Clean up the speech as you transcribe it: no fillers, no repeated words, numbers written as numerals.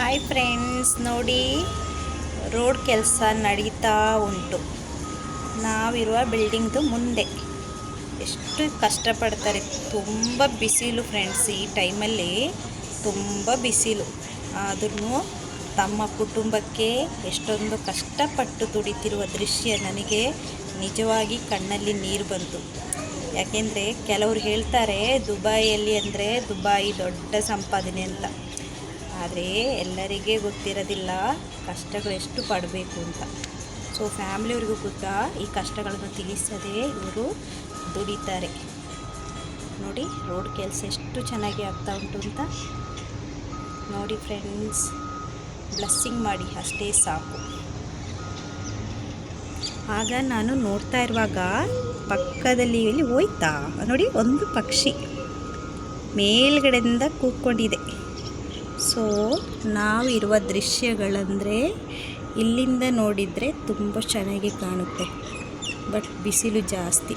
Hi friends, ನೋಡಿ road ಕೆಲಸ ನಡೀತಾ ಉಂಟು. ನಾವಿರುವ ಬಿಲ್ಡಿಂಗ್ದು ಮುಂದೆ ಎಷ್ಟು ಕಷ್ಟಪಡ್ತಾರೆ. ತುಂಬ ಬಿಸಿಲು ಫ್ರೆಂಡ್ಸ್, ಈ ಟೈಮಲ್ಲಿ ತುಂಬ ಬಿಸಿಲು. ಆದ್ರೂ ತಮ್ಮ ಕುಟುಂಬಕ್ಕೆ ಎಷ್ಟೊಂದು ಕಷ್ಟಪಟ್ಟು ದುಡಿತಿರುವ ದೃಶ್ಯ ನನಗೆ ನಿಜವಾಗಿ ಕಣ್ಣಲ್ಲಿ ನೀರು ಬಂತು. ಯಾಕೆಂದರೆ ಕೆಲವರು ಹೇಳ್ತಾರೆ ದುಬೈಯಲ್ಲಿ ಅಂದರೆ ದುಬಾಯಿ ದೊಡ್ಡ ಸಂಪಾದನೆ ಅಂತ. ಆದರೆ ಎಲ್ಲರಿಗೆ ಗೊತ್ತಿರೋದಿಲ್ಲ ಕಷ್ಟಗಳು ಎಷ್ಟು ಪಡಬೇಕು ಅಂತ. ಸೊ ಫ್ಯಾಮಿಲಿಯವ್ರಿಗೂ ಕೂಡ ಈ ಕಷ್ಟಗಳನ್ನು ತಿಳಿಸದೆ ಇವರು ದುಡಿತಾರೆ. ನೋಡಿ ರೋಡ್ ಕೆಲಸ ಎಷ್ಟು ಚೆನ್ನಾಗಿ ಆಗ್ತಾ ಉಂಟು ಅಂತ ನೋಡಿ ಫ್ರೆಂಡ್ಸ್. ಬ್ಲೆಸ್ಸಿಂಗ್ ಮಾಡಿ ಅಷ್ಟೇ ಸಾಕು. ಆಗ ನಾನು ನೋಡ್ತಾ ಇರುವಾಗ ಪಕ್ಕದಲ್ಲಿ ಇಲ್ಲಿ ಹೋಯ್ತಾ ನೋಡಿ ಒಂದು ಪಕ್ಷಿ ಮೇಲ್ಗಡೆಯಿಂದ ಕೂತ್ಕೊಂಡಿದೆ. ಸೊ ನಾವಿರುವ ದೃಶ್ಯಗಳಂದರೆ ಇಲ್ಲಿಂದ ನೋಡಿದರೆ ತುಂಬ ಚೆನ್ನಾಗಿ ಕಾಣುತ್ತೆ, ಬಟ್ ಬಿಸಿಲು ಜಾಸ್ತಿ.